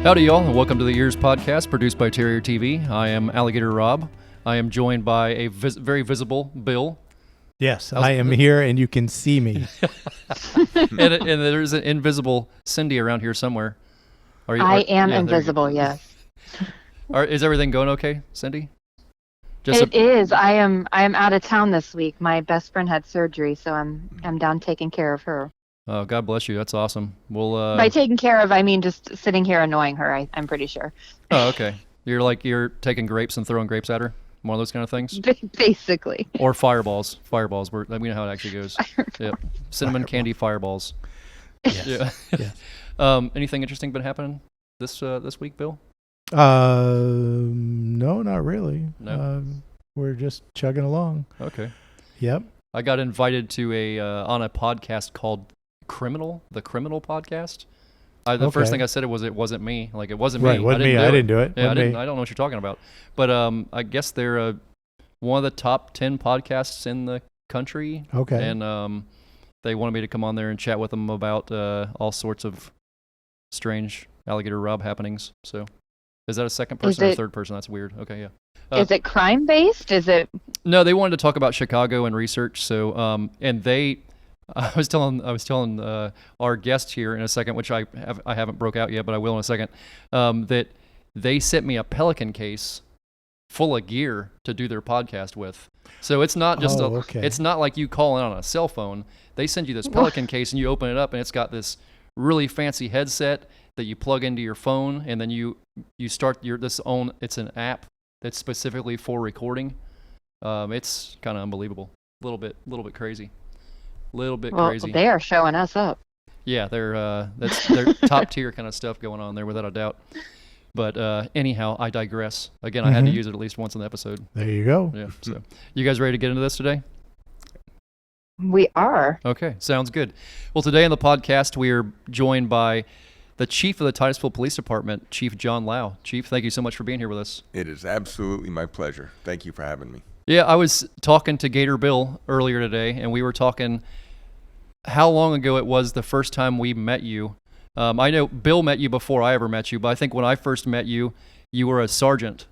Howdy, y'all, and welcome to the EEARSS Podcast Produced by Terrier TV. I am Alligator Rob. I am joined by a very visible Bill. Yes, I am here, and you can see me. and there's an invisible Cindy around here somewhere. I am invisible, yes. Is everything going okay, Cindy? It is. I am out of town this week. My best friend had surgery, so I'm down taking care of her. Oh, God bless you. That's awesome. By taking care of, I mean just sitting here annoying her, I'm pretty sure. Oh, okay. You're taking grapes and throwing grapes at her? One of those kind of things? Basically. Or fireballs. Fireballs. We know how it actually goes. Yep. Cinnamon candy fireballs. Yes. Yeah. Yes. Anything interesting been happening this week, Bill? No, not really. No. We're just chugging along. Okay. Yep. I got invited to on a podcast called The Criminal Podcast. The first thing I said it wasn't me. Like, it wasn't me. Right, wasn't me. I didn't do it. Yeah, I don't know what you're talking about. But I guess they're one of the top 10 podcasts in the country. Okay. And they wanted me to come on there and chat with them about all sorts of strange Alligator Rob happenings. So, is that a second person or a third person? That's weird. Okay, yeah. Is it crime based? Is it? No, they wanted to talk about Chicago and research. So, and I was telling our guest here in a second, which I haven't broke out yet, but I will in a second, that they sent me a Pelican case full of gear to do their podcast with. So it's not just it's not like you call in on a cell phone. They send you this Pelican case and you open it up and it's got this really fancy headset that you plug into your phone, and then you start it's an app that's specifically for recording. It's kind of unbelievable. A little bit crazy. Crazy. They are showing us up. Yeah, they're top tier kind of stuff going on there, without a doubt. But anyhow, I digress. Again, I had to use it at least once in the episode. There you go. Yeah. So, you guys ready to get into this today? We are. Okay, sounds good. Well, today on the podcast, we are joined by the Chief of the Titusville Police Department, Chief John Lau. Chief, thank you so much for being here with us. It is absolutely my pleasure. Thank you for having me. Yeah, I was talking to Gator Bill earlier today, and we were talking how long ago it was the first time we met you. I know Bill met you before I ever met you, but I think when I first met you, you were a sergeant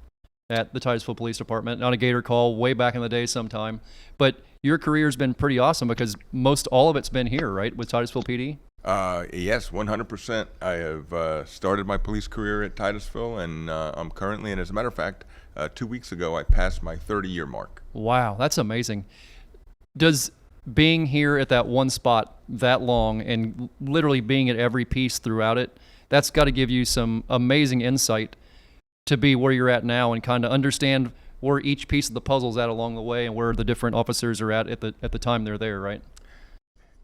at the Titusville Police Department on a Gator call way back in the day sometime. But your career's been pretty awesome because most all of it's been here, right, with Titusville PD? Yes, 100%. I have started my police career at Titusville, and I'm currently, and as a matter of fact, 2 weeks ago, I passed my 30-year mark. Wow, that's amazing. Does being here at that one spot that long and literally being at every piece throughout it, that's got to give you some amazing insight to be where you're at now and kind of understand where each piece of the puzzle's at along the way and where the different officers are at the time they're there, right?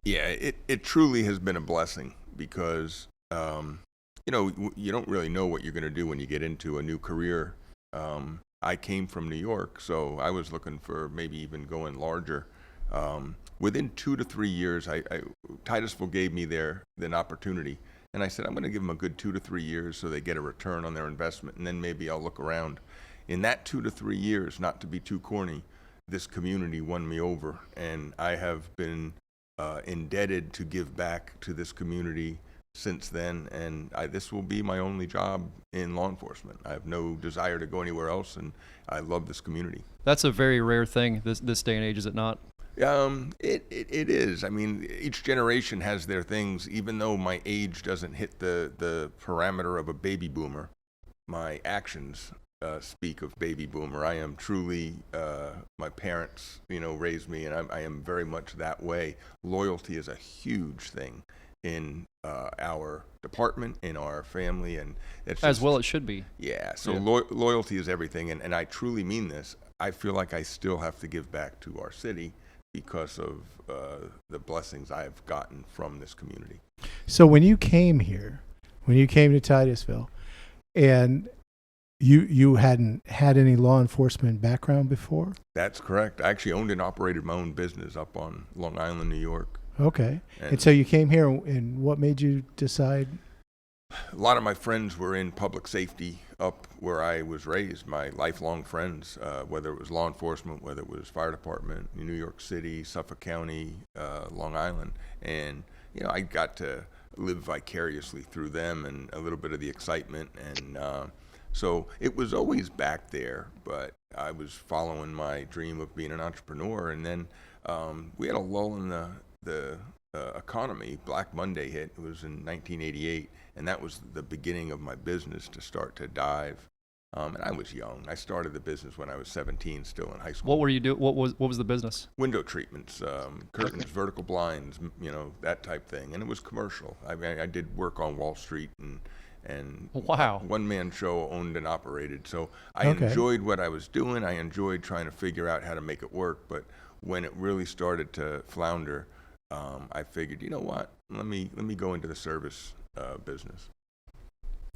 Yeah, it truly has been a blessing because, you don't really know what you're going to do when you get into a new career. I came from New York, so I was looking for maybe even going larger. Within 2 to 3 years, Titusville gave me an opportunity, and I said, I'm going to give them a good 2 to 3 years so they get a return on their investment, and then maybe I'll look around. In that 2 to 3 years, not to be too corny, this community won me over, and I have been indebted to give back to this community since then, and this will be my only job in law enforcement. I have no desire to go anywhere else, and I love this community. That's a very rare thing this day and age, is it not? It is. I mean, each generation has their things. Even though my age doesn't hit the parameter of a baby boomer, my actions speak of baby boomer. I am truly, my parents, raised me, and I am very much that way. Loyalty is a huge thing in our department, in our family, and it's just, as well it should be. Yeah, so yeah. Loyalty is everything, and I truly mean this. I feel like I still have to give back to our city because of the blessings I've gotten from this community. So when you came here, to Titusville, and you hadn't had any law enforcement background before? That's correct. I actually owned and operated my own business up on Long Island, New York. Okay. And so you came here, and what made you decide? A lot of my friends were in public safety up where I was raised, my lifelong friends, whether it was law enforcement, whether it was fire department, New York City, Suffolk County, Long Island. And, I got to live vicariously through them and a little bit of the excitement. And so it was always back there, but I was following my dream of being an entrepreneur. And then we had a lull in the economy. Black Monday hit. It was in 1988, and that was the beginning of my business to start to dive. And I was young. I started the business when I was 17, still in high school. What were you doing? What was the business? Window treatments, curtains, vertical blinds, that type thing. And it was commercial. I mean, I did work on Wall Street and Wow. one-man show, owned and operated. So I enjoyed what I was doing. I enjoyed trying to figure out how to make it work. But when it really started to flounder, I figured, you know what? Let me go into the service business.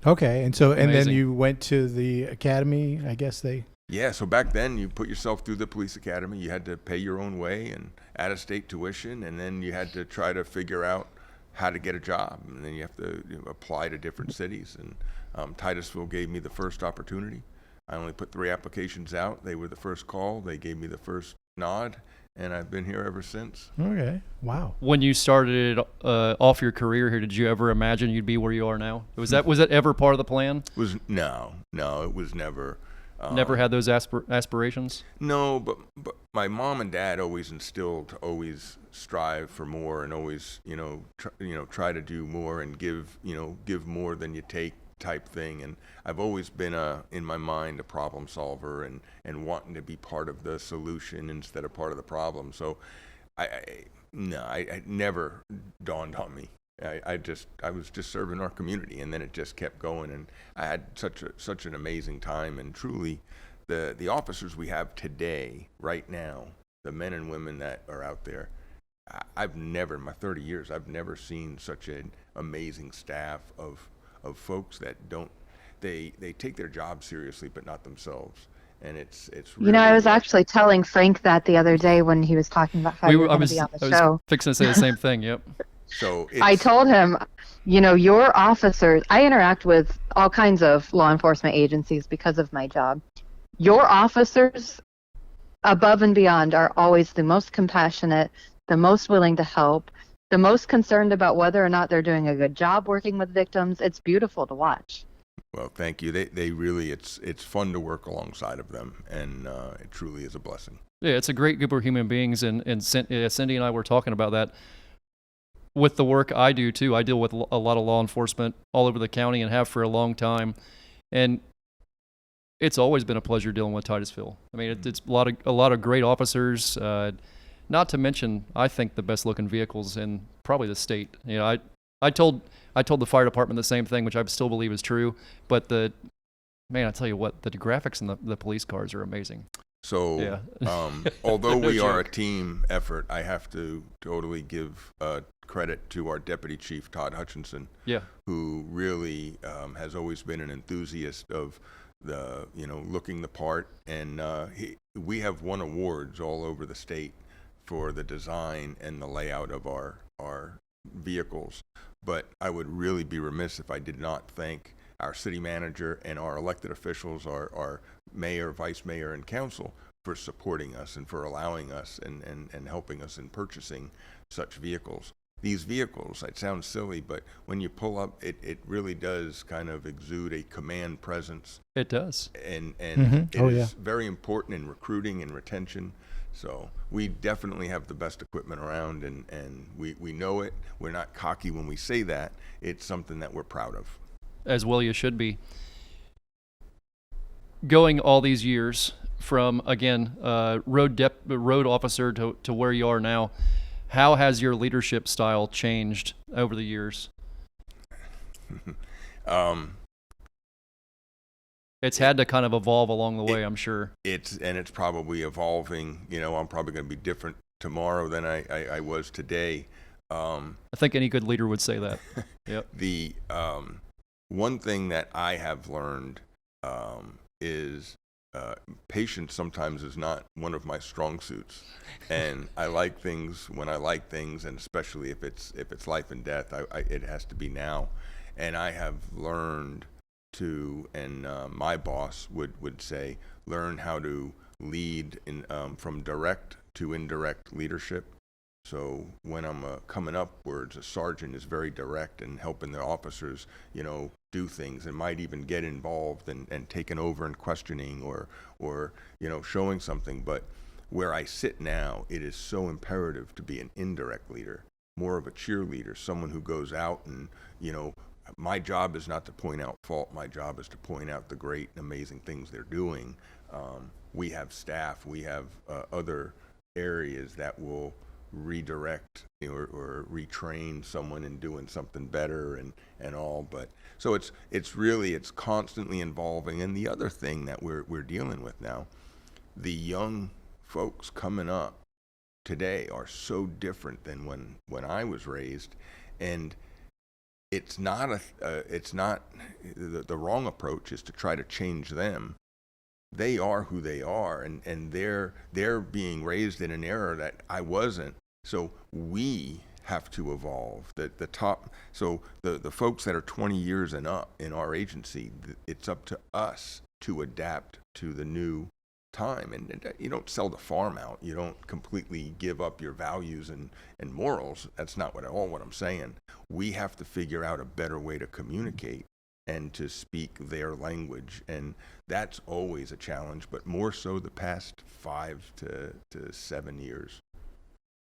Okay, and then Amazing. you went to the academy, I guess Yeah, so back then you put yourself through the police academy. You had to pay your own way and out-of-state tuition, and then you had to try to figure out how to get a job. And then you have to apply to different cities. And Titusville gave me the first opportunity. I only put 3 applications out. They were the first call. They gave me the first nod, and I've been here ever since. Okay, wow. When you started off your career here, did you ever imagine you'd be where you are now? Was that ever part of the plan? No, it was never. Never had those aspirations? No, but my mom and dad always instilled to always strive for more and always try to do more and give more than you take type thing. And I've always been in my mind a problem solver and wanting to be part of the solution instead of part of the problem. So I never dawned on me. I was just serving our community, and then it just kept going, and I had such an amazing time. And truly, the officers we have today, right now, the men and women that are out there, I've never, in my 30 years, I've never seen such an amazing staff of folks that they take their job seriously, but not themselves. And it's really, I was actually telling Frank that the other day when he was talking about how you were going to be on the show. Fixing to say the same thing. Yep. So I told him, your officers, I interact with all kinds of law enforcement agencies because of my job. Your officers, above and beyond, are always the most compassionate, the most willing to help, the most concerned about whether or not they're doing a good job working with victims. It's beautiful to watch. Well, thank you. They really, it's fun to work alongside of them, and it truly is a blessing. Yeah, it's a great group of human beings, and Cindy and I were talking about that. With the work I do too, I deal with a lot of law enforcement all over the county and have for a long time, and it's always been a pleasure dealing with Titusville. I mean, it's a lot of great officers. Not to mention, I think the best looking vehicles in probably the state. I told the fire department the same thing, which I still believe is true. But I tell you what, the graphics in the police cars are amazing. So, yeah. Although No we are a joke. team effort, I have to totally give credit to our Deputy Chief, Todd Hutchinson, Yeah. who really has always been an enthusiast of the, looking the part. And we have won awards all over the state for the design and the layout of our vehicles. But I would really be remiss if I did not thank our city manager and our elected officials, our mayor, vice mayor, and council for supporting us and for allowing us and helping us in purchasing such vehicles. These vehicles, it sounds silly, but when you pull up, it really does kind of exude a command presence. It does. And Mhm. it Oh, is yeah. very important in recruiting and retention. So we definitely have the best equipment around, and we know it. We're not cocky when we say that. It's something that we're proud of. As well you should be. Going all these years from, again, road officer to where you are now, how has your leadership style changed over the years? It's had to kind of evolve along the way, I'm sure. It's probably evolving. I'm probably going to be different tomorrow than I was today. I think any good leader would say that. Yep. The one thing that I have learned is patience sometimes is not one of my strong suits, and I like things when I like things, and especially if it's life and death, it has to be now. And I have learned to, and my boss would say, learn how to lead from direct to indirect leadership. So when I'm coming upwards, a sergeant is very direct and helping the officers, do things, and might even get involved and taking over and questioning or showing something. But where I sit now, it is so imperative to be an indirect leader, more of a cheerleader, someone who goes out and, my job is not to point out fault. My job is to point out the great and amazing things they're doing. We have staff, we have other areas that will redirect or retrain someone in doing something better and all. But so it's constantly evolving. And the other thing that we're dealing with now, the young folks coming up today are so different than when I was raised, and it's not the wrong approach is to try to change them. They are who they are, and they're being raised in an era that I wasn't. So we have to evolve. So the folks that are 20 years and up in our agency, it's up to us to adapt to the new time. And you don't sell the farm out. You don't completely give up your values and morals. That's not what I'm saying. We have to figure out a better way to communicate and to speak their language. And that's always a challenge, but more so the past 5 to 7 years.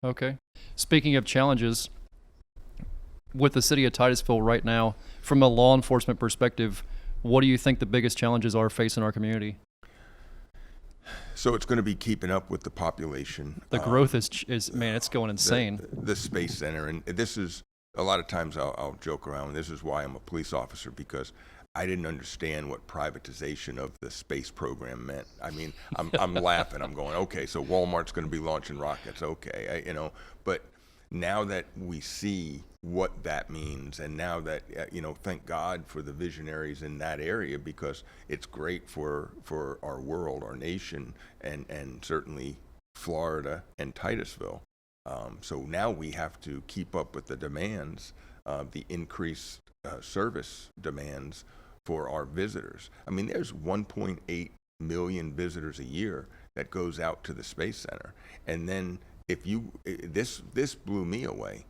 Okay. Speaking of challenges, with the City of Titusville right now, from a law enforcement perspective, what do you think the biggest challenges are facing our community? So it's going to be keeping up with the population. The growth is man, it's going insane. The Space Center, and this is, a lot of times I'll joke around, this is why I'm a police officer, because I didn't understand what privatization of the space program meant. I mean, I'm laughing. I'm going, okay, so Walmart's going to be launching rockets. Okay, but now that we see what that means, and now that, thank God for the visionaries in that area, because it's great for our world, our nation, and certainly Florida and Titusville. So now we have to keep up with the demands, the increased service demands for our visitors. I mean, there's 1.8 million visitors a year that goes out to the Space Center. And then this blew me away.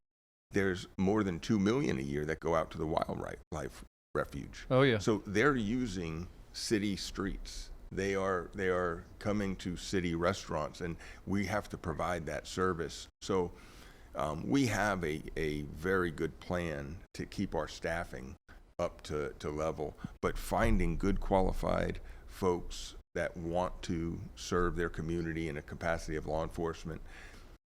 There's more than 2 million a year that go out to the wildlife refuge. Oh yeah. So they're using city streets. They are coming to city restaurants, and we have to provide that service. So we have a very good plan to keep our staffing up to level, but finding good qualified folks that want to serve their community in a capacity of law enforcement,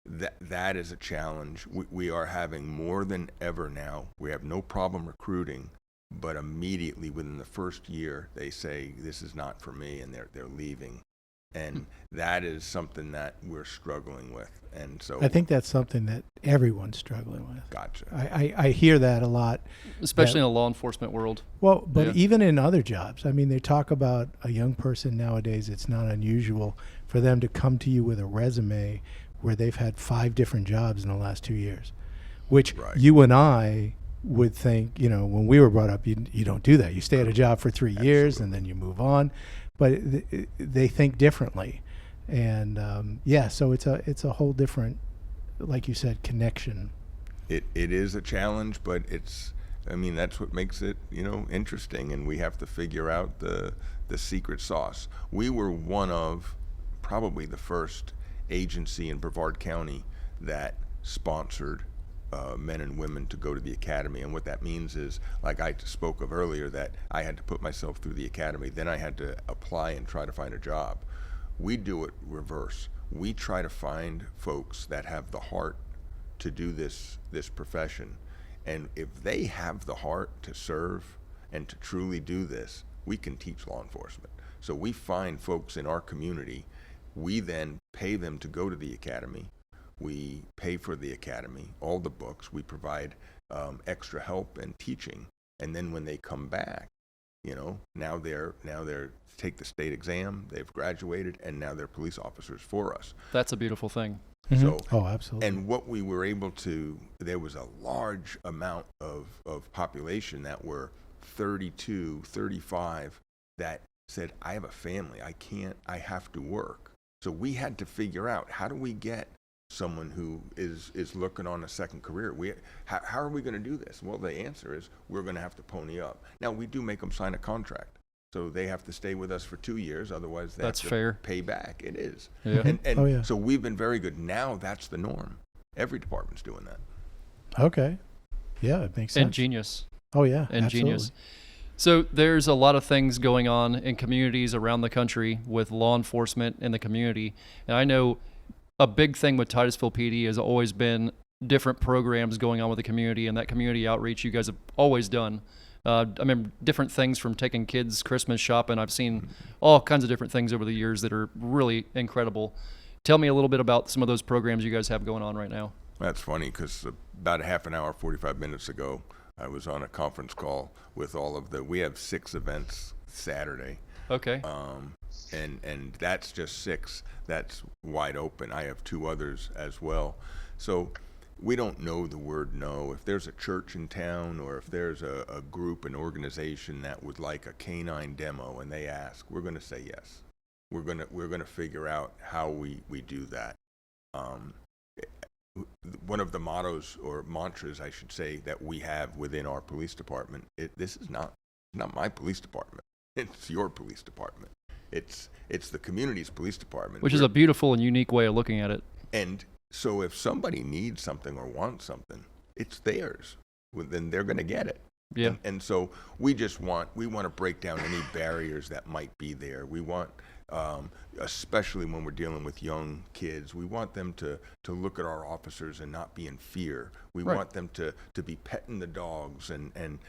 that is a challenge. We are having more than ever now. We have no problem recruiting, but immediately within the first year, they say, this is not for me, and they're leaving. And that is something that we're struggling with. And so I think that's something that everyone's struggling with. Gotcha. I hear that a lot. Especially in the law enforcement world. Well, but Yeah. even in other jobs, I mean, they talk about a young person nowadays, it's not unusual for them to come to you with a resume where they've had 5 different jobs in the last 2 years, which Right. you and I would think, when we were brought up, you don't do that. You stay at a job for 3 years and then you move on. But they think differently. And so it's a whole different, like you said, connection. It is a challenge, but that's what makes it, interesting, and we have to figure out the secret sauce. We were one of probably the first agency in Brevard County that sponsored men and women to go to the academy. And what that means is, like I spoke of earlier, that I had to put myself through the academy, then I had to apply and try to find a job. We do it reverse. We try to find folks that have the heart to do this profession. And if they have the heart to serve and to truly do this, we can teach law enforcement. So we find folks in our community, we then pay them to go to the academy. We pay for the academy, all the books. We provide extra help and teaching. And then when they come back, now they're take the state exam, they've graduated, and now they're police officers for us. That's a beautiful thing. Mm-hmm. So, oh, absolutely. And what we were able to, there was a large amount of population that were 32, 35 that said, I have a family, I have to work. So we had to figure out, how do we get someone who is looking on a second career. How are we going to do this? Well, the answer is we're going to have to pony up. Now, we do make them sign a contract. So they have to stay with us for 2 years, otherwise they have to fair. pay back. It is. Yeah. And so we've been very good. Now that's the norm. Every department's doing that. Okay. Yeah, it makes sense. Ingenious. Oh, yeah. Ingenious. Absolutely. So there's a lot of things going on in communities around the country with law enforcement in the community. And I know a big thing with Titusville PD has always been different programs going on with the community, and that community outreach you guys have always done. I mean, different things from taking kids Christmas shopping. I've seen all kinds of different things over the years that are really incredible. Tell me a little bit about some of those programs you guys have going on right now. That's funny because about a half an hour, 45 minutes ago, I was on a conference call with we have 6 events Saturday. Okay. And that's just 6. That's wide open. I have 2 others as well. So we don't know the word no. If there's a church in town or if there's a group, an organization that would like a canine demo and they ask, we're going to say yes. We're going to figure out how we do that. One of the mottos or mantras, I should say, that we have within our police department, this is not my police department. It's your police department. It's the community's police department. Which is a beautiful and unique way of looking at it. And so if somebody needs something or wants something, it's theirs. Well, then they're going to get it. Yeah. And so we want to break down any barriers that might be there. We want, especially when we're dealing with young kids, we want them to look at our officers and not be in fear. We Right. want them to be petting the dogs and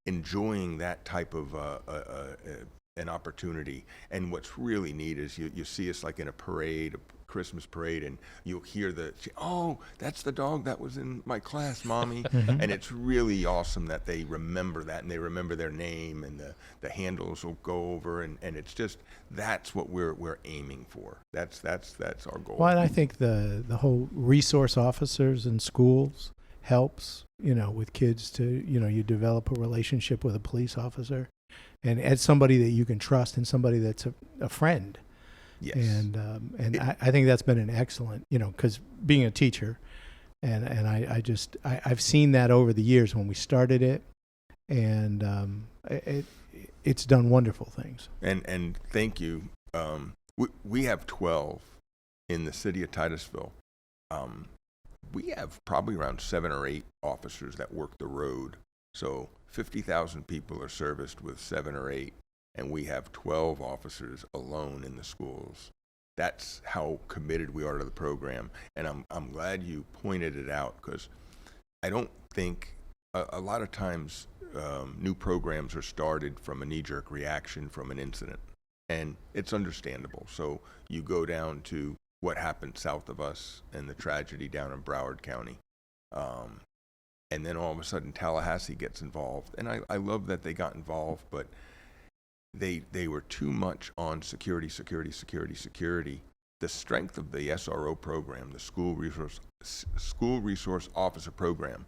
enjoying that type of an opportunity. And what's really neat is you see us like in a parade, a Christmas parade, and you'll hear that's the dog that was in my class, Mommy. And it's really awesome that they remember that and they remember their name, and the handles will go over, and it's just, that's what we're aiming for. That's our goal. Well, and I think the whole resource officers in schools helps, with kids to, you develop a relationship with a police officer and as somebody that you can trust and somebody that's a friend. Yes. And I think that's been an excellent, because being a teacher, and I've seen that over the years when we started it, and it's done wonderful things. And thank you. We have 12 in the city of Titusville. We have probably around 7 or 8 officers that work the road. So 50,000 people are serviced with 7 or 8. And we have 12 officers alone in the schools. That's how committed we are to the program. And I'm glad you pointed it out, because I don't think a lot of times new programs are started from a knee-jerk reaction from an incident. And it's understandable. So you go down to what happened south of us and the tragedy down in Broward County. And then all of a sudden Tallahassee gets involved. And I love that they got involved, but they were too much on security. The strength of the SRO program, the school resource officer program,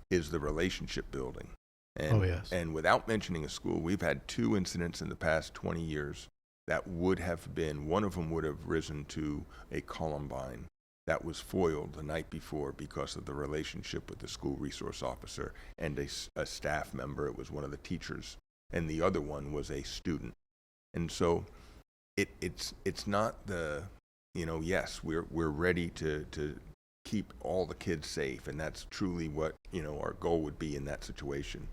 is the relationship building. And, yes. And without mentioning a school, we've had 2 incidents in the past 20 years that would have been, one of them would have risen to a Columbine that was foiled the night before because of the relationship with the school resource officer and a staff member. It was one of the teachers. And the other one was a student. And so it's not the, yes, we're ready to keep all the kids safe, and that's truly what, our goal would be in that situation.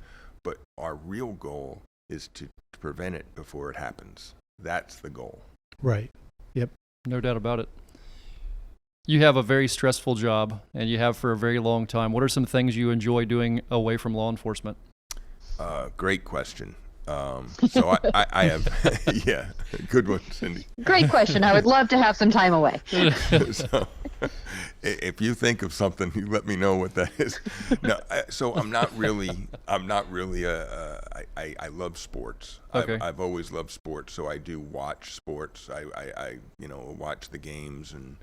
But our real goal is to prevent it before it happens. That's the goal. Right. Yep. No doubt about it. You have a very stressful job, and you have for a very long time. What are some things you enjoy doing away from law enforcement? Great question. So I have, yeah, good one, Cindy. Great question. I would love to have some time away. So if you think of something, you let me know what that is. No, so I'm not really, I love sports. Okay. I've always loved sports, so I do watch sports. I watch the games, and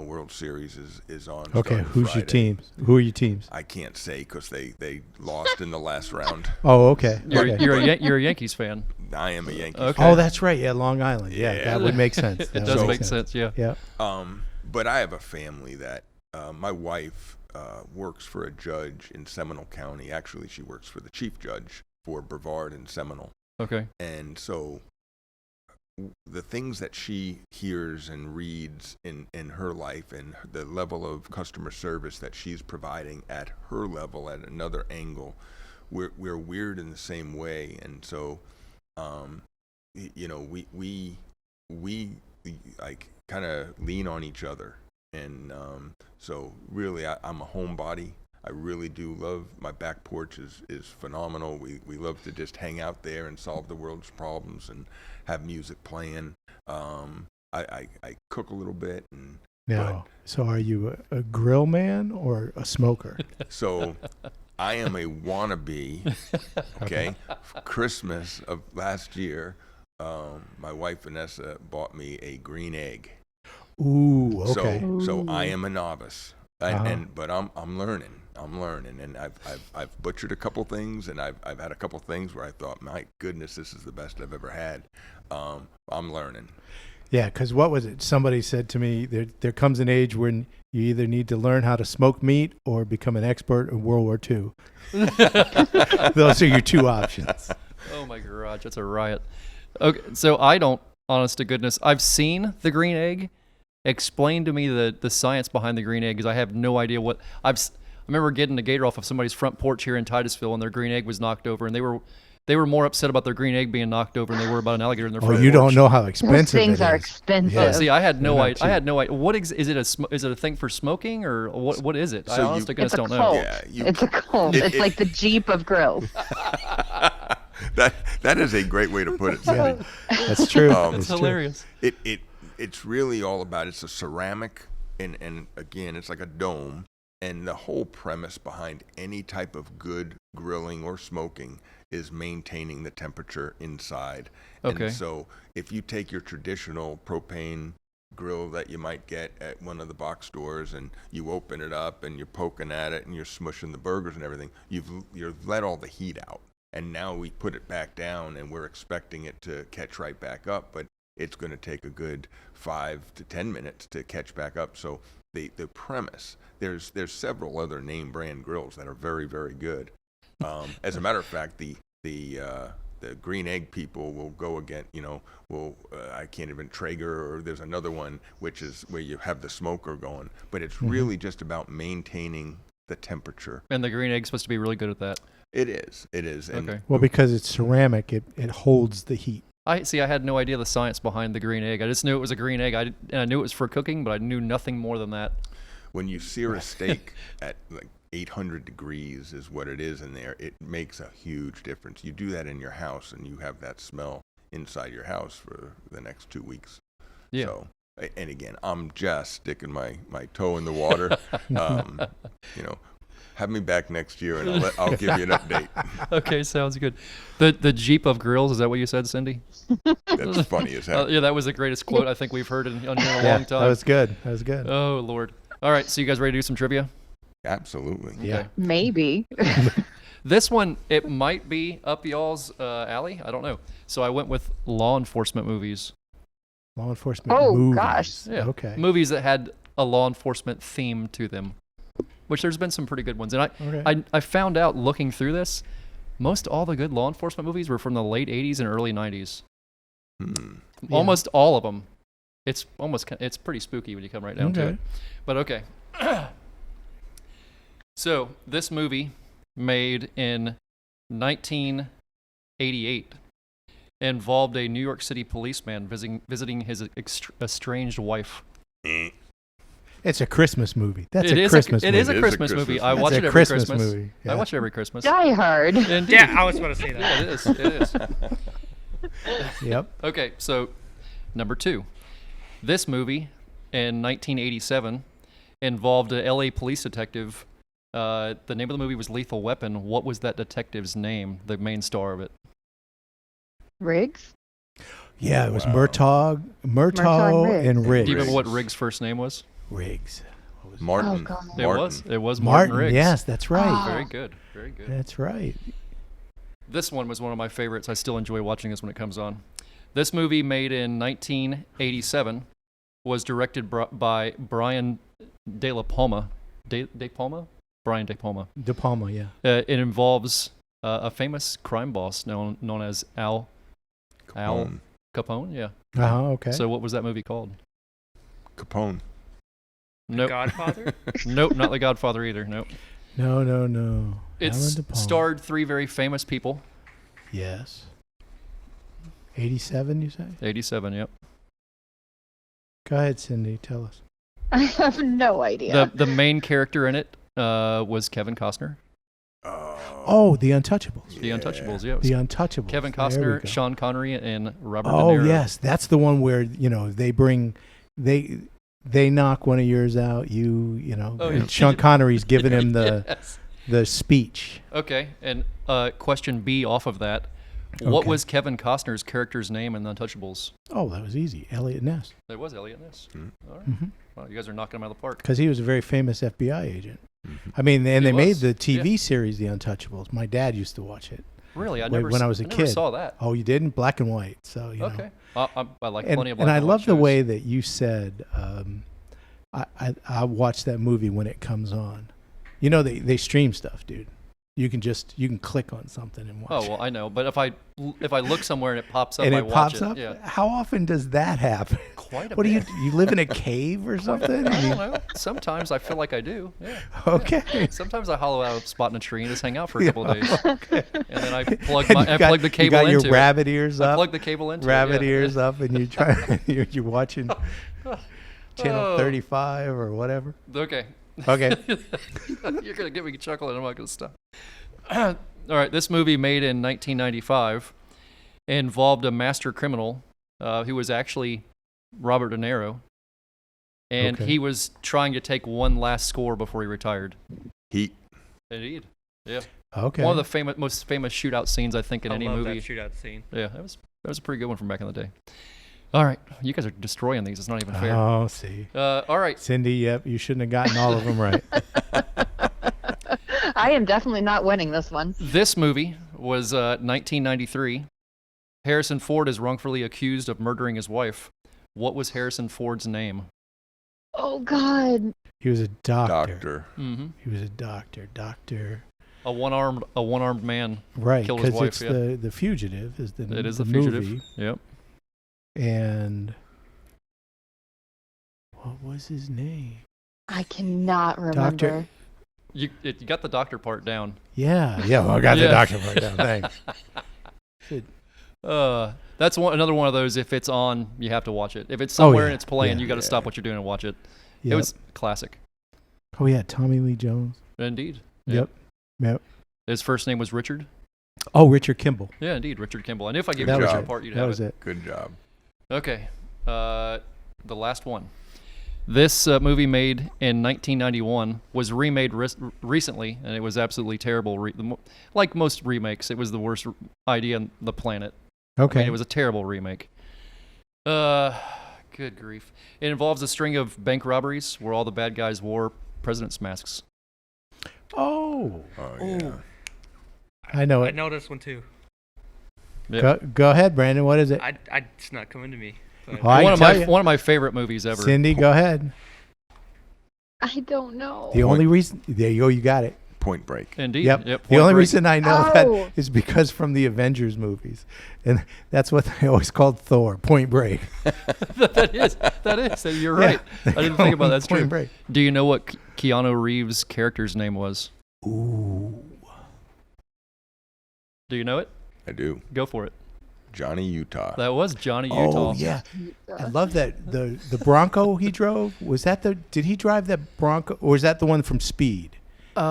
World Series is on. Okay, who's Friday. your teams? Who are your teams? I can't say because they lost in the last round. Oh, okay. You're a Yankees fan. I am a Yankees Okay. fan. Oh, that's right. Yeah, Long Island. Yeah, Yeah. that would make sense. It does make sense. Yeah. Yeah. But I have a family that my wife works for a judge in Seminole County. Actually, she works for the chief judge for Brevard and Seminole. Okay. And so the things that she hears and reads in her life and the level of customer service that she's providing at her level at another angle, we're weird in the same way. And so, we like kind of lean on each other. And so really I'm a homebody. I really do love my back porch is phenomenal. We love to just hang out there and solve the world's problems and have music playing. I cook a little bit. So are you a grill man or a smoker? So I am a wannabe. Okay. For Christmas of last year, my wife Vanessa bought me a green egg. Ooh, okay. So I am a novice. But I'm learning, and I've butchered a couple things, and I've had a couple things where I thought, my goodness, this is the best I've ever had. I'm learning. Yeah, because what was it? Somebody said to me, there comes an age when you either need to learn how to smoke meat or become an expert in World War II. Those are your two options. Oh my garage, that's a riot. Okay, so I don't, honest to goodness, I've seen the green egg. Explain to me the science behind the green egg, because I have no idea what I remember getting a gator off of somebody's front porch here in Titusville, and their green egg was knocked over, and they were more upset about their green egg being knocked over than they were about an alligator in their front porch. You don't know how expensive Those things it are is. expensive. Yeah. See, I had no idea. I had no idea. What is it? Is it a thing for smoking, or what is it? I honest to goodness don't know. Cult. Yeah, It's a cult. It's like the Jeep of grills. That is a great way to put it, Cindy. That's true. It's hilarious. It's really all about, it's a ceramic, and again, it's like a dome, and the whole premise behind any type of good grilling or smoking is maintaining the temperature inside. Okay. And so if you take your traditional propane grill that you might get at one of the box stores, and you open it up and you're poking at it and you're smushing the burgers and everything, you've let all the heat out. And now we put it back down, and we're expecting it to catch right back up, but it's going to take a good 5 to 10 minutes to catch back up. So the premise, there's several other name brand grills that are very, very good. As a matter of fact, the green egg people will go again, I can't even Traeger, or there's another one which is where you have the smoker going, but it's really just about maintaining the temperature. And the green egg's supposed to be really good at that. It is. And Okay. Well, because it's ceramic, it holds the heat. I had no idea the science behind the green egg. I just knew it was a green egg. And I knew it was for cooking, but I knew nothing more than that. When you sear a steak at like 800 degrees is what it is in there, it makes a huge difference. You do that in your house, and you have that smell inside your house for the next 2 weeks. Yeah. So, and again, I'm just sticking my toe in the water. Have me back next year, and I'll give you an update. Okay, sounds good. The Jeep of grills, is that what you said, Cindy? That's funny as hell. Yeah, that was the greatest quote I think we've heard in a long time. That was good. Oh, Lord. All right, so you guys ready to do some trivia? Absolutely. Yeah. Maybe. This one, it might be up y'all's alley. I don't know. So I went with law enforcement movies. Law enforcement Oh, movies. gosh. Yeah. Okay. Movies that had a law enforcement theme to them, which there's been some pretty good ones. And I found out looking through this, most all the good law enforcement movies were from the late 80s and early 90s. Almost all of them. It's pretty spooky when you come right down to it. But okay. So this movie, made in 1988, involved a New York City policeman visiting his estranged wife. It's a Christmas movie. It is a Christmas movie. I watch it every Christmas. Movie. Yeah. I watch it every Christmas. Die Hard. Indeed. Yeah, I was about to say that. Yeah, it is. Yep. Okay, so number 2. This movie in 1987 involved a LA police detective. The name of the movie was Lethal Weapon. What was that detective's name, the main star of it? Riggs? Yeah, it was Murtaugh and Riggs. Do you remember what Riggs' first name was? Riggs. Martin. Oh, God. It was Martin Riggs. Yes, that's right. Very good. Very good. That's right. This one was one of my favorites. I still enjoy watching this when it comes on. This movie, made in 1987, was directed by Brian De La Palma. De Palma? Brian De Palma. De Palma, yeah. It involves a famous crime boss known as Al Capone. Yeah. Okay. So what was that movie called? Capone. Nope. Godfather? Nope, not The Godfather either. Nope. No. It Alan De Palma. starred 3 very famous people. Yes. 87, you say? 87, yep. Go ahead, Cindy. Tell us. I have no idea. The main character in it was Kevin Costner. Oh, The Untouchables. The Untouchables, yeah. It was The Untouchables. Kevin There we Costner, go. Sean Connery, and Robert De Oh, Niro. yes. That's the one where, they knock one of yours out, Oh, and yeah. Sean Connery's giving him Yes. the speech. Okay, and question B off of that. What Okay. was Kevin Costner's character's name in The Untouchables? Oh, that was easy. Elliot Ness. It was Elliot Ness. All right. Mm-hmm. Well, you guys are knocking him out of the park. Because he was a very famous FBI agent. Mhm. I mean, and He they made was, the TV series, The Untouchables. My dad used to watch it. Really? When I was a never kid. saw that. Oh, you didn't? Black and white. So, Okay. I like And, plenty of and black I and white love the shows. way that you said, I watch that movie when it comes on. They stream stuff, dude. You can click on something and watch. Oh well, I know, but if I look somewhere and it pops up, and I it watch pops it. up. Yeah, How often does that happen? quite a What do bit. you live in a cave or something? I don't know. Sometimes I feel like I do. Yeah. Okay. Sometimes I hollow out a spot in a tree and just hang out for a couple of days, and then I plug And plug the cable you got into your it. rabbit ears I up. plug the cable into rabbit it. Yeah. ears up, and you try. you're watching channel Oh. 35 or whatever. Okay. Okay. You're gonna get me chuckling. I'm not gonna stop. All right. This movie, made in 1995, involved a master criminal who was actually Robert De Niro, and Okay. he was trying to take one last score before he retired. Heat. Indeed. Yeah. Okay. One of the most famous shootout scenes I think in I any love movie. that shootout scene. Yeah, that was a pretty good one from back in the day. All right, you guys are destroying these. It's not even fair. Oh, see. All right. Cindy, yep, you shouldn't have gotten all of them right. I am definitely not winning this one. This movie was 1993. Harrison Ford is wrongfully accused of murdering his wife. What was Harrison Ford's name? Oh God. He was a doctor. Doctor. Mm-hmm. He was a doctor. A one-armed man. Right, Killed his because wife, it's yeah. the fugitive is the It is the The Fugitive. movie. Yep. And what was his name? I cannot remember. You got the doctor part down. Yeah. Well, I got the Yeah. doctor part down. Thanks. That's another one of those. If it's on, you have to watch it. If it's somewhere and it's playing, Yeah. you got to stop what you're doing and watch it. Yep. It was classic. Oh yeah, Tommy Lee Jones. Indeed. Yep. His first name was Richard. Oh, Richard Kimball. Yeah, indeed, Richard Kimball. I knew if I gave That you was the it. part, you'd That have was it. it. Good job. Okay. The last one. This movie, made in 1991, was remade recently, and it was absolutely terrible. Like most remakes, it was the worst idea on the planet. Okay. I mean, it was a terrible remake. Good grief. It involves a string of bank robberies where all the bad guys wore president's masks. Oh, Oh, yeah. I know I it. know this one too. Go ahead, Brandon. What is it? It's not coming to me. But Oh, I one tell ya. of my favorite movies ever. Cindy, go ahead. I don't know. The only reason there you go, you got it. Point Break. Indeed. Yep. Yep. The Point only Break. reason I know Oh. that is because from the Avengers movies, and that's what they always called Thor. Point Break. that is. You're right. Yeah, I didn't think about that. That's Point true. Break. Do you know what Keanu Reeves' character's name was? Ooh. Do you know it? I do. Go for it. Johnny Utah. That was Johnny Utah. Oh yeah, I love that the Bronco he drove. Was that did he drive that Bronco, or was that the one from Speed? They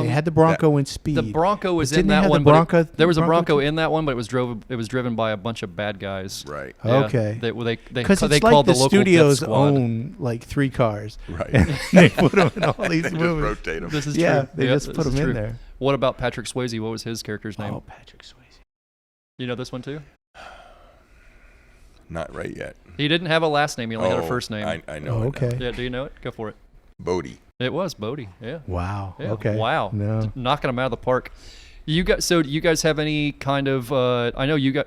had the Bronco in Speed. The Bronco was But in didn't they that have one. the But Bronco- there was a Bronco Bronco too? in that one, but it was driven by a bunch of bad guys. Right. Yeah, Okay. They Because they it's like called the local death studios squad. own like 3 cars. Right. And they put them in all these They just movies. rotate them. This is Yeah, true. they Yeah, just this put is them in true. there. What about Patrick Swayze? What was his character's name? Oh, Patrick Swayze. You know this one too? Not right yet. He didn't have a last name. He only had a first name. I know Oh, it now. okay. Yeah. Do you know it? Go for it. Bodie. It was Bodie. Yeah. Wow. Yeah. Okay. Wow. No. Knocking them out of the park. Do you guys have any kind of? I know you got.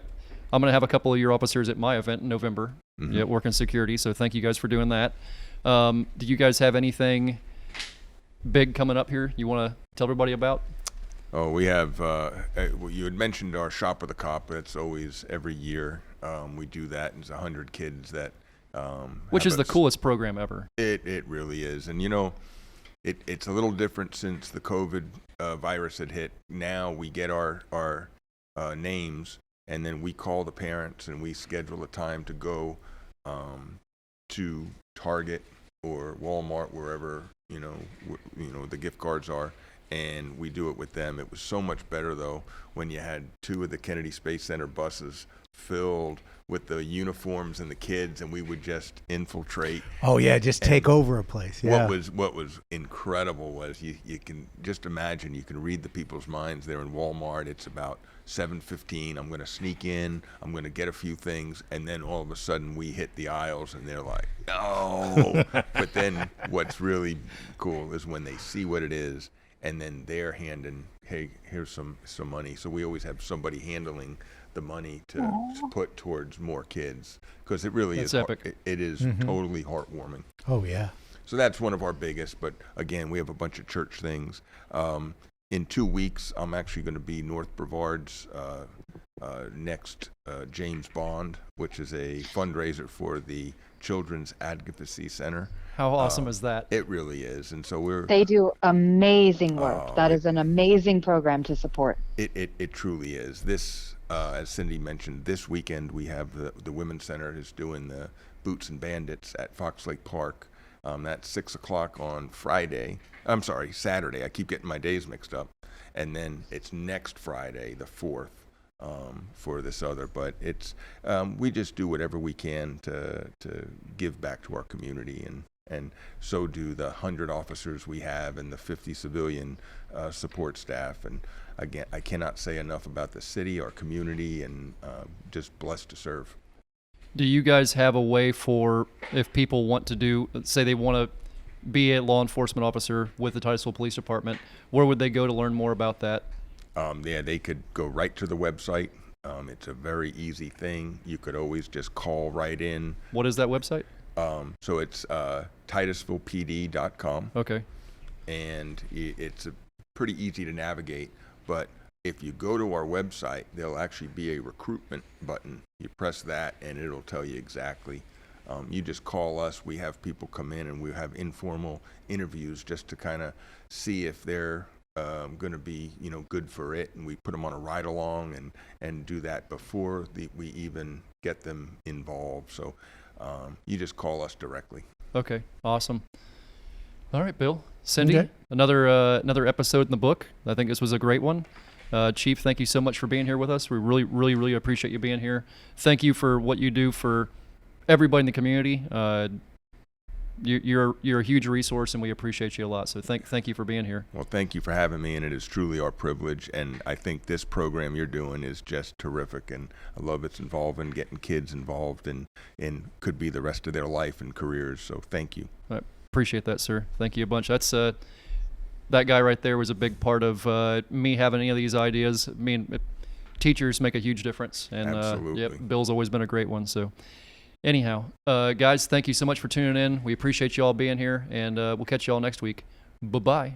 I'm going to have a couple of your officers at my event in November. Mhm. Yeah, working security. So thank you guys for doing that. Do you guys have anything big coming up here you want to tell everybody about? Oh, we have, well, you had mentioned our Shop with a Cop. That's always every year. We do that, and it's 100 kids that. Which have is the us- coolest program ever. It really is. And, you know, it's a little different since the COVID virus had hit. Now we get our names, and then we call the parents, and we schedule a time to go to Target or Walmart, wherever, you know, the gift cards are. And we do it with them. It was so much better, though, when you had 2 of the Kennedy Space Center buses filled with the uniforms and the kids, and we would just infiltrate. Oh yeah, just take over a place. Yeah. What was incredible was you can just imagine, you can read the people's minds there in Walmart. It's about 7:15. I'm going to sneak in. I'm going to get a few things, and then all of a sudden we hit the aisles, and they're like, "No!" But then what's really cool is when they see what it is, and then they're handing, "Hey, here's some money." So we always have somebody handling the money to put towards more kids, because it really That's is epic. It is totally heartwarming. Oh yeah. So that's one of our biggest, but again, we have a bunch of church things. In 2 weeks, I'm actually going to be North Brevard's next James Bond, which is a fundraiser for the Children's Advocacy Center. How awesome is that? It really is. And so They do amazing work. Oh, That is an amazing program to support. it truly is. This, as Cindy mentioned, this weekend we have the Women's Center is doing the Boots and Bandits at Fox Lake Park. That's 6 o'clock on Saturday. I keep getting my days mixed up. And then it's next Friday, the 4th, for this other. But it's we just do whatever we can to give back to our community, and so do the 100 officers we have and the 50 civilian support staff. And again, I cannot say enough about the city, our community, and just blessed to serve. Do you guys have a way for, if people want to say they want to be a law enforcement officer with the Titusville Police Department, where would they go to learn more about that? Yeah, they could go right to the website. It's a very easy thing. You could always just call right in. What is that website? So it's TitusvillePD.com. Okay. And it's pretty easy to navigate. But if you go to our website, there'll actually be a recruitment button. You press that, and it'll tell you exactly. You just call us. We have people come in, and we have informal interviews just to kind of see if they're going to be, good for it. And we put them on a ride along and do that before we even get them involved. So you just call us directly. Okay. Awesome. All right, Bill. Cindy, Okay. another episode in the book. I think this was a great one. Chief, thank you so much for being here with us. We really, really, really appreciate you being here. Thank you for what you do for everybody in the community. You're a huge resource, and we appreciate you a lot. So thank you for being here. Well, thank you for having me, and it is truly our privilege. And I think this program you're doing is just terrific, and I love it's involving getting kids involved and could be the rest of their life and careers. So thank you. I appreciate that, sir. Thank you a bunch. That's that guy right there was a big part of me having any of these ideas. I mean, teachers make a huge difference, and Absolutely. Bill's always been a great one. So. Anyhow, guys, thank you so much for tuning in. We appreciate you all being here, and we'll catch you all next week. Bye-bye.